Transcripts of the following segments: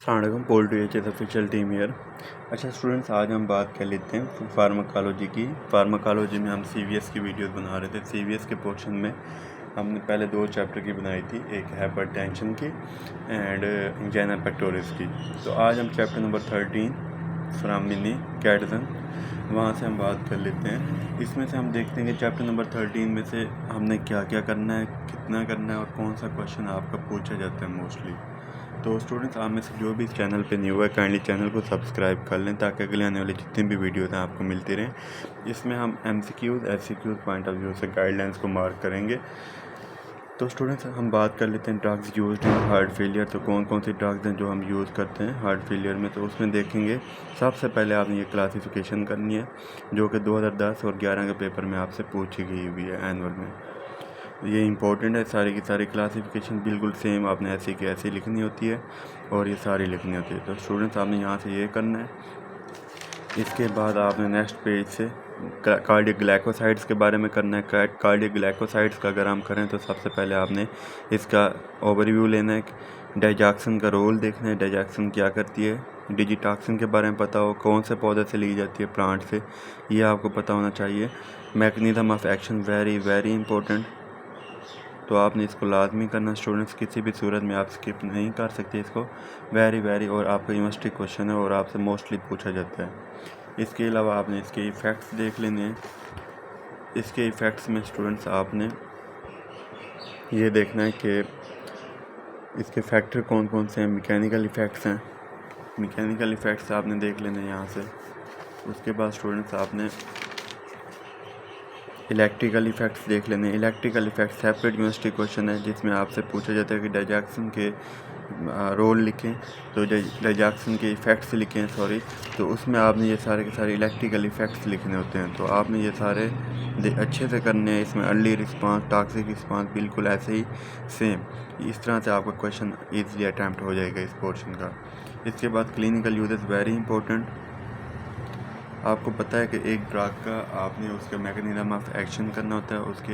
अस्सलाम poultry H S official team year. अच्छा students, आज हम बात कर लेते हैं फार्माकोलॉजी की। फार्माकोलॉजी में हम सीवीएस की वीडियोस बना रहे थे। सीवीएस के पोर्शन में हमने पहले 2 चैप्टर की बनाई थी, एक हाइपरटेंशन की एंड एंजाइना पेक्टोरिस की। तो आज हम चैप्टर नंबर 13 फोरामिनी कैटसन वहाँ से हम बात कर लेते हैं। इसमें से हम देखते हैं कि चैप्टर नंबर 13 में से हमने क्या क्या करना है, कितना करना है और कौन सा क्वेश्चन आपका पूछा जाता है मोस्टली। तो स्टूडेंट्स, आप में से जो भी इस चैनल पे न्यू है काइंडली चैनल को सब्सक्राइब कर लें ताकि अगले आने वाली जितनी भी वीडियोस हैं आपको मिलती रहें। इसमें हम एमसीक्यूज एससीक्यूज पॉइंट ऑफ व्यू से गाइडलाइंस को मार्क करेंगे। तो स्टूडेंट्स, हम बात कर लेते हैं drugs used in heart failure. तो कौन कौन सी ड्रग्स हैं जो हम यूज़ करते हैं हार्ट फेलियर में, तो उसमें देखेंगे। सबसे पहले आपने ये क्लासिफिकेशन करनी है जो कि 2010 और 11 के पेपर में आपसे पूछी गई हुई है एनुअल में। ये इंपॉर्टेंट है, सारी की सारी क्लासिफिकेशन बिल्कुल सेम आपने ऐसी की ऐसी लिखनी होती है और ये सारी लिखनी होती है। तो स्टूडेंट्स, आपने यहाँ से ये करना है। इसके बाद आपने नेक्स्ट पेज से कार्डियक ग्लाइकोसाइड्स के बारे में करना है। कार्डियक ग्लाइकोसाइड्स का अगर हम करें तो सबसे पहले आपने इसका ओवरव्यू लेना है। डाइजैक्सन का रोल देखना है, डाइजैक्सन क्या करती है। डिजिटॉक्सिन के बारे में पता हो, कौन से पौधे से ली जाती है, प्लांट से, ये आपको पता होना चाहिए। Mechanism of action very very important, तो आपने इसको लाजमी करना स्टूडेंट्स। किसी भी सूरत में आप स्किप नहीं कर सकते इसको, वेरी वेरी, और आपका यूनिवर्सिटी क्वेश्चन है और आपसे मोस्टली पूछा जाता है। इसके अलावा आपने इसके इफ़ेक्ट्स देख लेने हैं। इसके इफ़ेक्ट्स में स्टूडेंट्स आपने ये देखना है कि इसके फैक्टर कौन कौन से हैं। मैकेनिकल इफ़ेक्ट्स हैं, मैकेनिकल इफ़ेक्ट्स आपने देख लेने हैं यहाँ से। उसके बाद स्टूडेंट्स आपने इलेक्ट्रिकल इफ़ेक्ट्स देख लेने हैं। Electrical effects separate university question है जिसमें आपसे पूछा जाता है कि डाइजैक्सन के रोल लिखें, तो डाइजैक्सन के इफ़ेक्ट्स लिखें सॉरी। तो उसमें आपने ये सारे के सारे इलेक्ट्रिकल इफ़ेक्ट्स लिखने होते हैं। तो आपने ये सारे अच्छे से करने हैं। इसमें अर्ली रिस्पांस, टॉक्सिक रिस्पांस, बिल्कुल ऐसे ही सेम इस तरह से आपका क्वेश्चन ईजिली अटैम्प्ट हो जाएगा इस पोर्शन का। इसके बाद क्लिनिकल यूजेस वेरी इंपॉर्टेंट। आपको पता है कि एक ड्रग का आपने उसका मैकेनिज्म ऑफ एक्शन करना होता है, उसके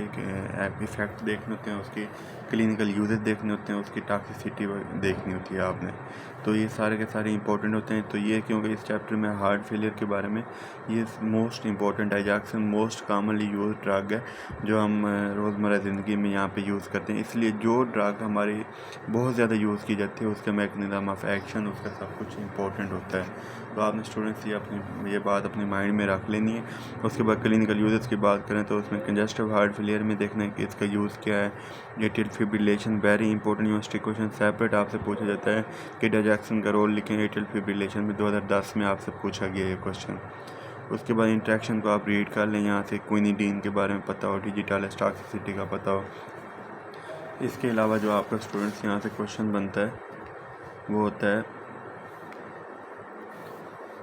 इफ़ेक्ट देखने होते हैं, उसके क्लिनिकल यूजेस देखने होते हैं, उसकी टॉक्सिसिटी देखनी होती है आपने। तो ये सारे के सारे इंपॉर्टेंट होते हैं। तो ये क्योंकि इस चैप्टर में हार्ट फेलियर के बारे में ये most important digoxin most commonly use drug है जो हम रोज़मर्रा ज़िंदगी में यहाँ पे यूज़ करते हैं। इसलिए जो ड्रग हमारी बहुत ज़्यादा यूज़ की जाती है उसका मैकेनिज्म ऑफ एक्शन, उसका सब कुछ इंपॉर्टेंट होता है। तो आपने स्टूडेंट्स ये बात अपने माइंड में रख लेनी है। उसके बाद क्लिनिकल यूजेस की बात करें तो उसमें कंजस्टिव हार्ट फेलियर में देखना है कि इसका यूज़ क्या है। Atrial fibrillation very important university question separate आपसे पूछा जाता है कि डाइजैक्सन का रोल लिखें एट्रियल फिब्रिलेशन में। 2010 में आपसे पूछा गया ये क्वेश्चन। उसके बाद इंट्रैक्शन को आप रीड कर लें, यहाँ से क्विनिडीन के बारे में पता हो, डिजिटल टॉक्सिसिटी का पता हो। इसके अलावा जो आपका स्टूडेंट्स यहाँ से क्वेश्चन बनता है वो होता है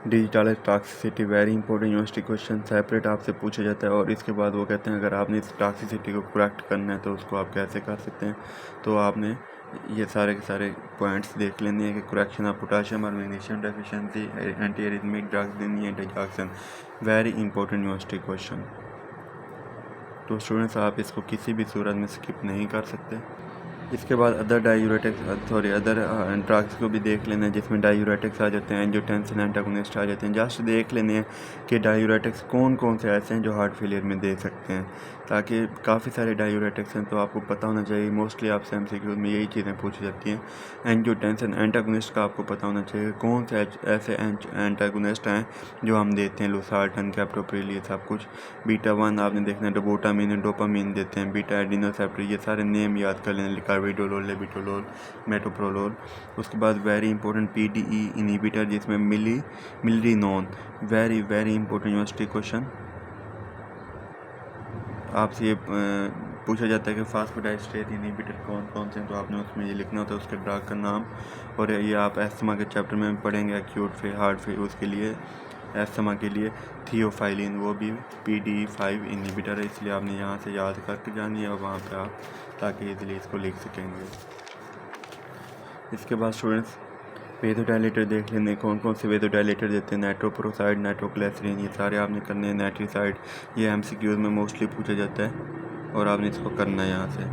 digital toxicity, very important university question separate आपसे पूछा जाता है। और इसके बाद वो कहते हैं अगर आपने इस टॉक्सिसिटी को करेक्ट करना है तो उसको आप कैसे कर सकते हैं। तो आपने ये सारे के सारे पॉइंट्स देख लेने हैं कि करेक्शन ऑफ पोटाशियम और magnesium deficiency, anti arrhythmic drugs देनी है, डाइजैक्सन, वेरी इंपॉर्टेंट यूनिवर्सिटी क्वेश्चन। तो स्टूडेंट्स, आप इसको किसी भी सूरत में स्किप नहीं कर सकते। इसके बाद अदर ड्रग्स को भी देख लेना है जिसमें डायूरेटिक्स आ जाते हैं, एंजियोटेंसिन एंटागोनिस्ट आ जाते हैं। जस्ट देख लेने हैं कि डायूरेटिक्स कौन कौन से ऐसे हैं जो हार्ट फेलियर में दे सकते हैं, ताकि काफ़ी सारे डायूरेटिक्स हैं तो आपको पता होना चाहिए। मोस्टली आपसे एमसीक्यूज में यही चीज़ें पूछी जाती हैं। एंजियोटेंसिन एंटागोनिस्ट का आपको पता होना चाहिए कौन से ऐसे एंटागोनिस्ट हैं जो हम देते हैं, लोसार्टन, कैप्टोप्रिल, ये सब कुछ। बीटा 1 आपने देखना है, डोबोटामिन, डोपामिन देते हैं, बीटा एडिनोसेप्टर, ये सारे नेम याद कर लेना, कार्बिडोलोल, लेबिटोलोल, मेटोप्रोलोल। उसके बाद वेरी इंपॉर्टेंट पीडीई इनहिबिटर जिसमें मिलरिनोन, very very important university question. आपसे ये पूछा जाता है कि फास्फोडाइस्टेट इनहिबिटर कौन कौन से हैं, तो आपने उसमें ये लिखना होता है उसके ड्रग का नाम। और ये आप एस्थमा के चैप्टर में पढ़ेंगे, एक्यूट हार्ट फेल, उसके लिए एस्थमा के लिए थियोफाइलिन, वो भी PDE5 इनहिबिटर है, इसलिए आपने यहाँ से याद करके जानी है और वहाँ पे आप ताकि इजीली इसको लिख सकेंगे। इसके बाद स्टूडेंट्स वेदोडाइलेटर देख लेने, कौन कौन से वेदोडाइलेटर देते हैं, नाइट्रोप्रोसाइड, नाइट्रोग्लिसरीन, ये सारे आपने करने हैं। नाइट्रीसाइड, ये MCQs में मोस्टली पूछा जाता है और आपने इसको करना है यहाँ से।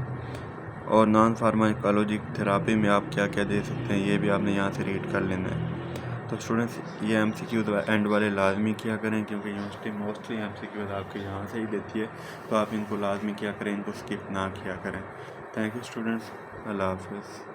और नॉन फार्माकोलॉजी थेरापी में आप क्या क्या दे सकते हैं, ये भी आपने यहाँ से रीड कर लेना है। तो स्टूडेंट्स ये MCQ एंड वाले लाजमी किया करें, क्योंकि यूनिवर्सिटी मोस्टली MCQ आपके यहाँ से ही देती है, तो आप इनको लाजमी किया करें, इनको स्किप ना किया करें। थैंक यू स्टूडेंट्स, अल्लाह हाफ़िज़।